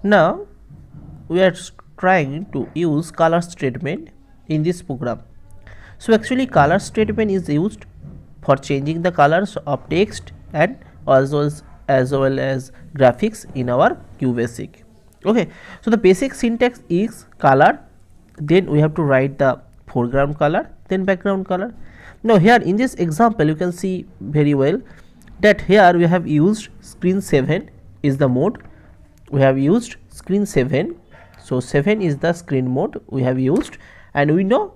Now we are trying to use color statement in this program. So actually color statement is used for changing the colors of text and as well as graphics in our QBasic. Okay, so the basic syntax is color, then we have to write the foreground color, then background color. Now here in this example you can see very well that here we have used screen 7 is the mode, we have used screen 7. So 7 is the screen mode we have used, and we know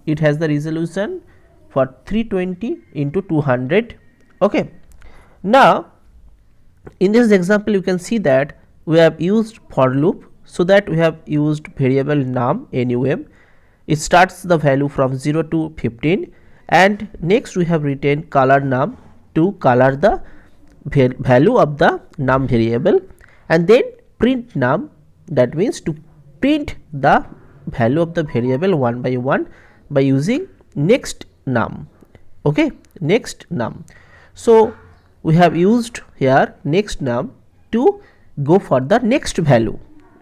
it has the resolution for 320 into 200. Okay, now in this example you can see that we have used for loop, so that we have used variable num num. It starts the value from 0 to 15, and next we have written color num to color the value of the num variable, and then print num, that means to print the value of the variable one by one by using next num. Okay, next num. So we have used here next num to go for the next value,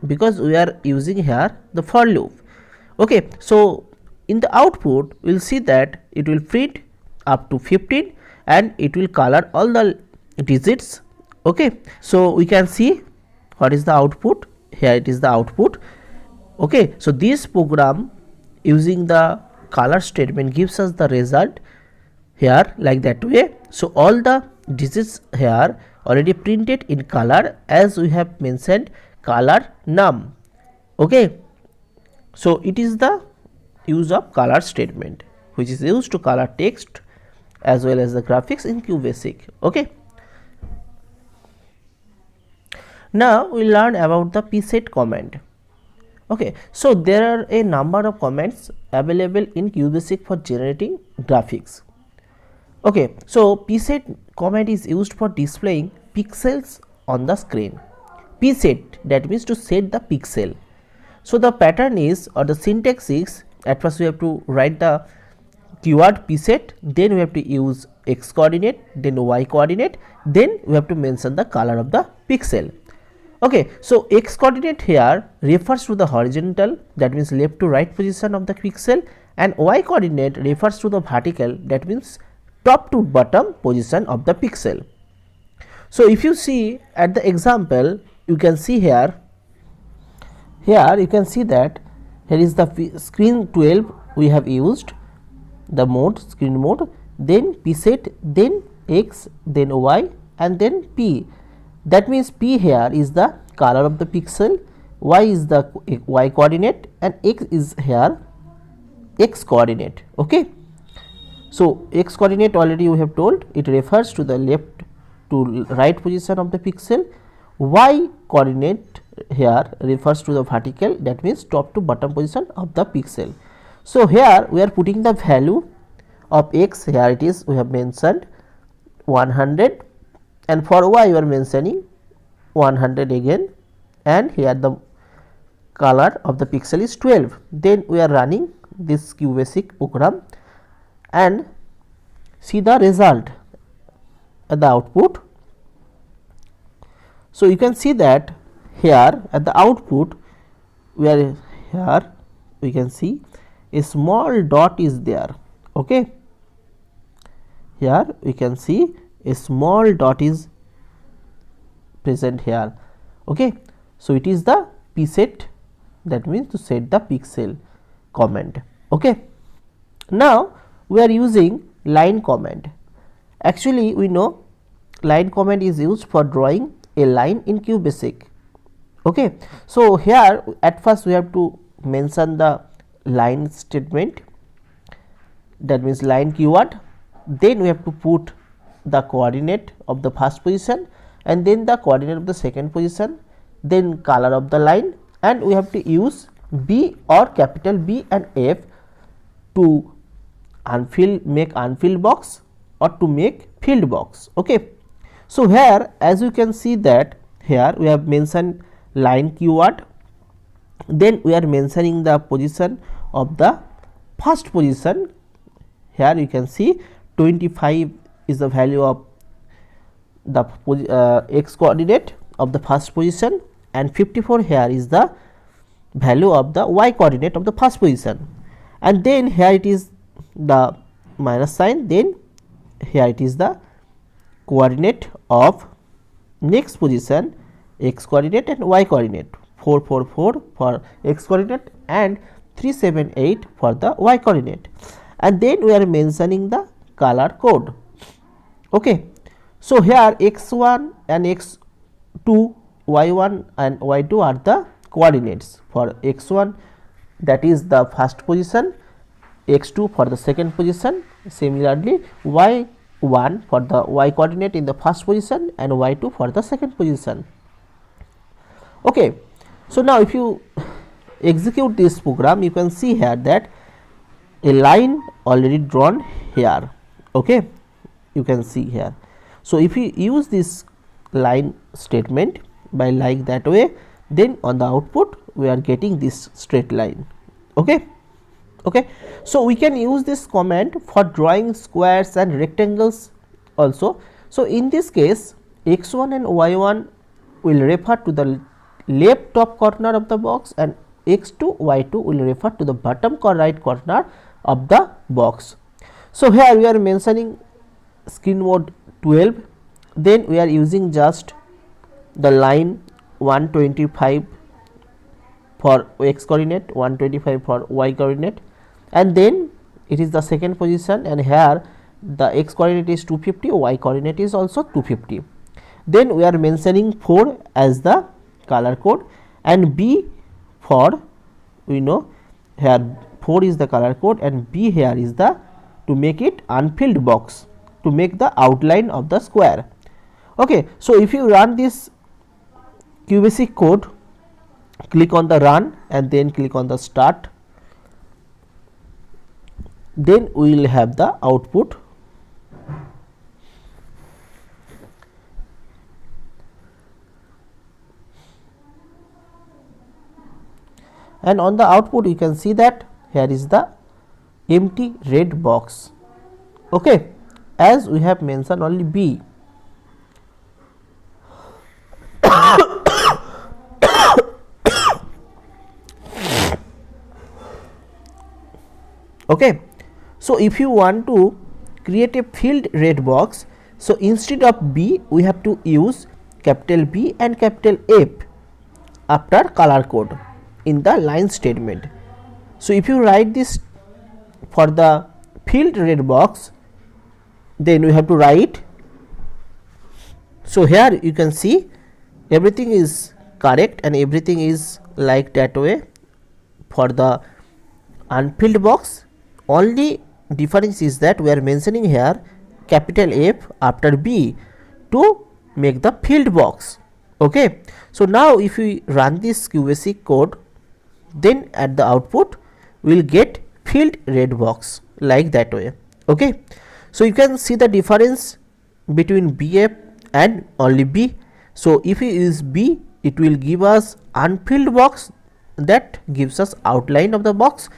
because we are using here the for loop. Okay, so in the output we will see that it will print up to 15 and it will color all the digits. Okay, so we can see what is the output. Here it is the output. Okay, so this program using the color statement gives us the result here like that way. So all the digits here already printed in color, as we have mentioned color num. Okay, so it is the use of color statement which is used to color text as well as the graphics in QBasic. Okay, now we learn about the pset command. Okay, so there are a number of commands available in QBasic for generating graphics. Okay, so pset command is used for displaying pixels on the screen. Pset, that means to set the pixel. So the pattern is, or the syntax is, at first we have to write the keyword pset, then we have to use x coordinate, then y coordinate, then we have to mention the color of the pixel. Okay, so x coordinate here refers to the horizontal, that means left to right position of the pixel, and y coordinate refers to the vertical, that means top to bottom position of the pixel. So if you see at the example, you can see here you can see that here is the screen 12 we have used the mode, screen mode, then pset, then x, then y, and then p. That means p here is the color of the pixel, y is the y coordinate, and x is here x coordinate. Okay, so x coordinate already we have told it refers to the left to right position of the pixel. Y coordinate here refers to the vertical, that means top to bottom position of the pixel. So here we are putting the value of x, here it is we have mentioned 100, and for y we are mentioning 100 again, and here the color of the pixel is 12. Then we are running this QBasic program and see the result at the output. So you can see that here at the output where here we can see a small dot is there. Okay, here we can see a small dot is present here. Okay, so it is the pset, that means to set the pixel command. Okay, now we are using line command. Actually we know line command is used for drawing a line in QBasic. Okay, so here at first we have to mention the line statement, that means line keyword, then we have to put the coordinate of the first position and then the coordinate of the second position, then color of the line, and we have to use B or capital B and F to make unfilled box or to make filled box. Okay, so here as you can see that here we have mentioned line keyword, then we are mentioning the position of the first position. Here you can see 25 is the value of the x coordinate of the first position, and 54 here is the value of the y coordinate of the first position, and then here it is the minus sign, then here it is the coordinate of next position, x coordinate and y coordinate, 444 for x coordinate and 378 for the y coordinate, and then we are mentioning the color code. Okay, so here x1 and x2, y1 and y2 are the coordinates. For x1 that is the first position, x2 for the second position, similarly y1 for the y coordinate in the first position and y2 for the second position. Okay, so now if you execute this program, you can see here that a line already drawn here. Okay, you can see here. So if you use this line statement by like that way, then on the output we are getting this straight line. Okay, so we can use this command for drawing squares and rectangles also. So in this case, x1 and y1 will refer to the left top corner of the box and x2, y2 will refer to the bottom right corner of the box. So here we are mentioning screen mode 12, then we are using just the line 125 for x coordinate, 125 for y coordinate, and then it is the second position, and here the x coordinate is 250, y coordinate is also 250. Then we are mentioning 4 as the color code, and B for, we know here 4 is the color code and B here is the, to make it unfilled box, to make the outline of the square. Okay, so if you run this QBasic code, click on the run and then click on the start, then we will have the output. And on the output you can see that here is the empty red box. Okay, as we have mentioned only B. Okay, so if you want to create a filled red box, so instead of B we have to use capital B and capital F after color code in the line statement. So if you write this for the filled red box, then we have to write, so here you can see everything is correct and everything is like that way. For the unfilled box, only difference is that we are mentioning here capital F after B to make the filled box. Okay, so now if we run this QBasic code, then at the output we will get filled red box like that way. Okay, so you can see the difference between BF and only B. So if we use B, it will give us unfilled box that gives us outline of the box,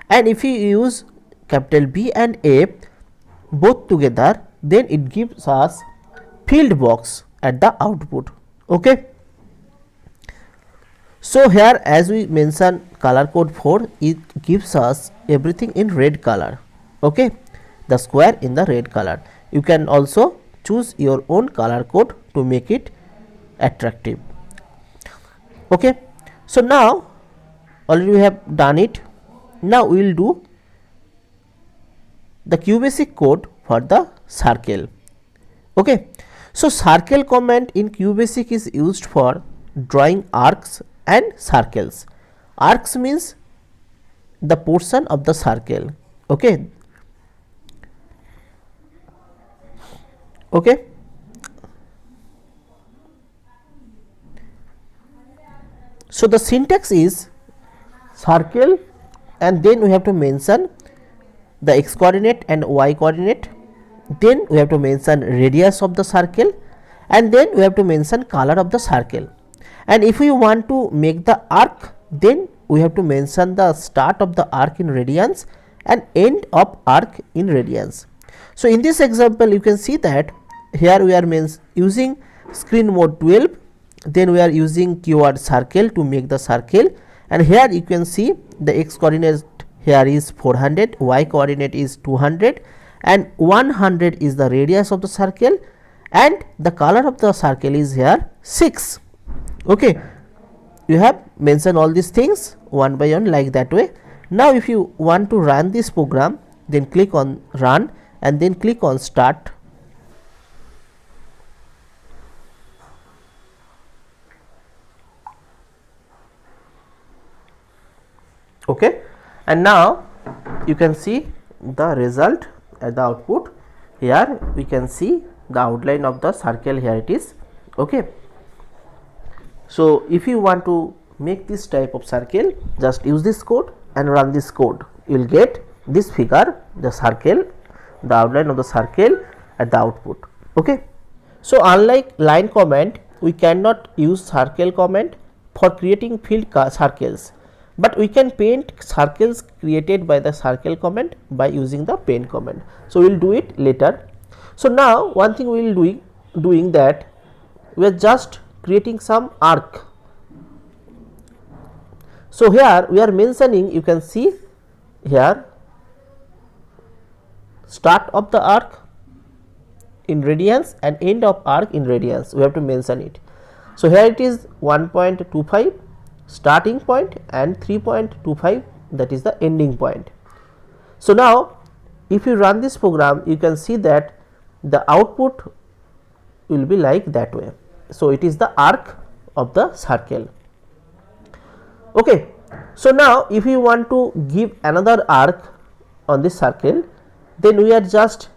and if we use capital B and F both together, then it gives us filled box at the output. Okay, so here as we mentioned color code 4, it gives us everything in red color. Okay, the square in the red color. You can also choose your own color code to make it attractive. Okay, so now already we have done it. Now we will do the QBasic code for the circle. Okay, so circle command in QBasic is used for drawing arcs and circles. Arcs means the portion of the circle. Okay, okay, so the syntax is circle, and then we have to mention the x coordinate and y coordinate, then we have to mention radius of the circle, and then we have to mention color of the circle. And if we want to make the arc, then we have to mention the start of the arc in radians and end of arc in radians. So in this example you can see that here we are using screen mode 12, then we are using keyword circle to make the circle, and here you can see the x coordinate here is 400, y coordinate is 200, and 100 is the radius of the circle, and the color of the circle is here 6. Okay, you have mentioned all these things one by one like that way. Now if you want to run this program, then click on run and then click on start. Okay, and now you can see the result at the output. Here we can see the outline of the circle, here it is. Okay, so if you want to make this type of circle, just use this code and run this code, you will get this figure, the circle, the outline of the circle at the output. Okay, so unlike line comment, we cannot use circle comment for creating field circles, but we can paint circles created by the circle comment by using the paint comment. So we will do it later. So now one thing we will doing that, we are just creating some arc. So here we are mentioning, you can see here start of the arc in radians and end of arc in radians, we have to mention it. So here it is 1.25 starting point and 3.25, that is the ending point. So now if you run this program, you can see that the output will be like that way. So it is the arc of the circle. Okay, so now if you want to give another arc on this circle, then we are just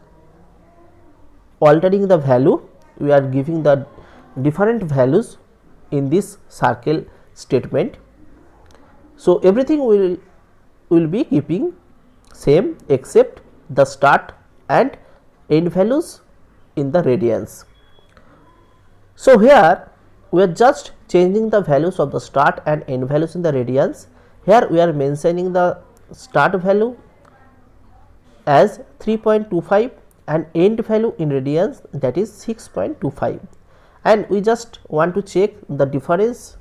altering the value, we are giving the different values in this circle statement. So everything will be keeping same except the start and end values in the radians. So here we are just changing the values of the start and end values in the radians. Here we are mentioning the start value as 3.25 and end value in radians, that is 6.25, and we just want to check the difference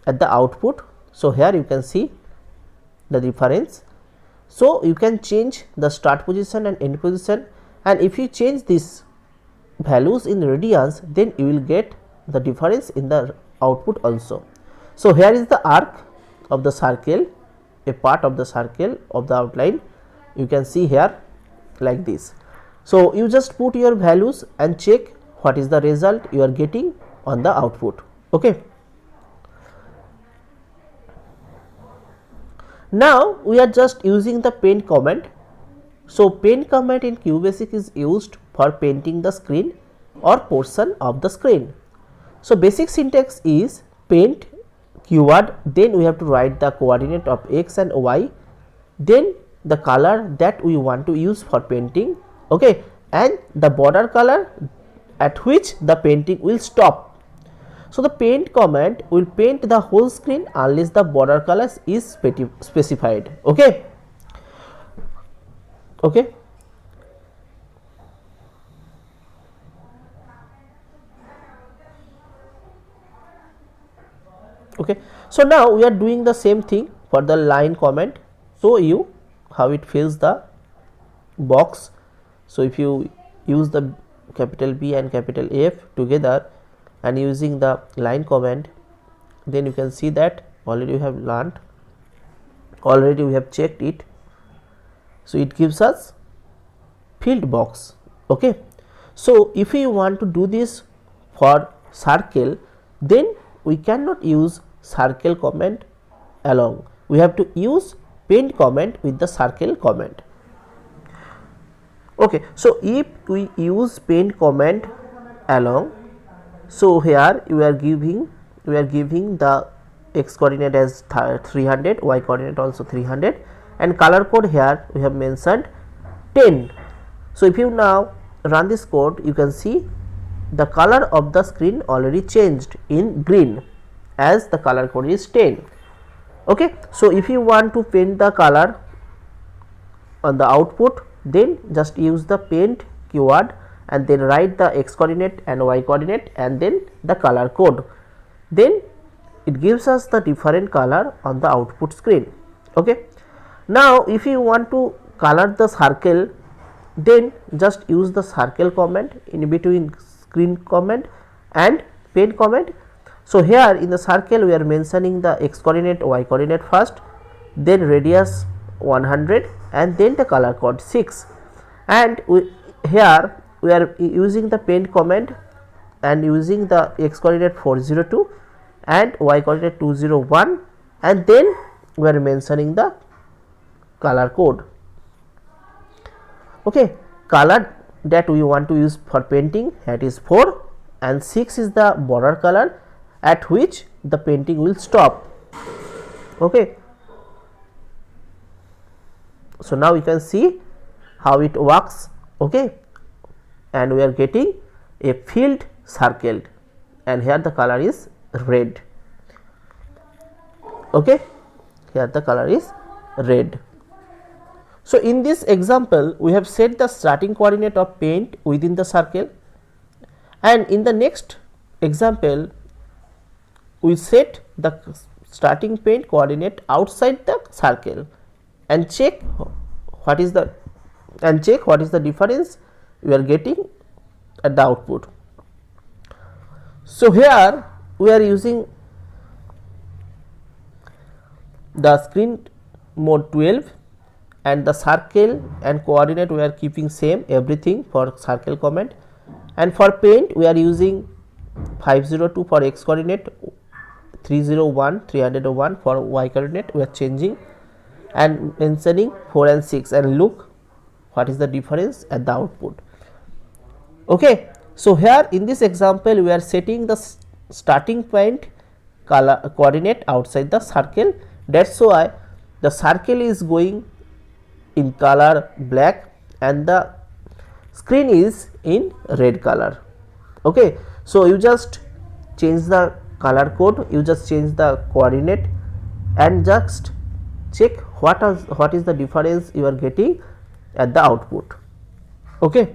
at the output. So here you can see the difference. So you can change the start position and end position, and if you change these values in radians, then you will get the difference in the output also. So here is the arc of the circle, a part of the circle of the outline, you can see here like this. So you just put your values and check what is the result you are getting on the output. Okay, now we are just using the paint command. So paint command in QBasic is used for painting the screen or portion of the screen. So basic syntax is paint keyword, then we have to write the coordinate of x and y, then the color that we want to use for painting, okay, and the border color at which the painting will stop. So the paint command will paint the whole screen unless the border colors is specified. Okay, okay. Okay, so now we are doing the same thing for the line comment. So you how it fills the box. So if you use the capital B and capital F together and using the line command, then you can see that already we have learned, already we have checked it. So it gives us filled box. Okay, so if you want to do this for circle, then we cannot use circle comment alone, we have to use paint comment with the circle comment. Okay, so if we use paint comment along, so here we are giving the x coordinate as 300, y coordinate also 300, and color code here we have mentioned 10. So if you now run this code, you can see the color of the screen already changed in green as the color code is 10. Okay, so if you want to paint the color on the output, then just use the paint keyword and then write the x coordinate and y coordinate and then the color code. Then it gives us the different color on the output screen. Okay. Now if you want to color the circle, then just use the circle command in between screen command and pen command. So here in the circle we are mentioning the x coordinate, y coordinate first, then radius 100 and then the color code 6, and here we are using the pen command and using the x coordinate 402 and y coordinate 201, and then we are mentioning the color code. Okay, color that we want to use for painting, that is 4, and 6 is the border color at which the painting will stop. Okay. So now you can see how it works. Okay, and we are getting a field circled, and here the color is red. Okay, here the color is red. So in this example we have set the starting coordinate of paint within the circle, and in the next example we set the starting paint coordinate outside the circle and check what is the difference we are getting at the output. So here we are using the screen mode 12, and the circle and coordinate we are keeping same everything for circle command, and for paint we are using 502 for x coordinate, 301 for y coordinate we are changing and mentioning 4 and 6, and look what is the difference at the output. Okay, so here in this example we are setting the starting point color coordinate outside the circle, that's why the circle is going in color black and the screen is in red color. Okay, so you just change the color code, you just change the coordinate and just check what is the difference you are getting at the output. Okay.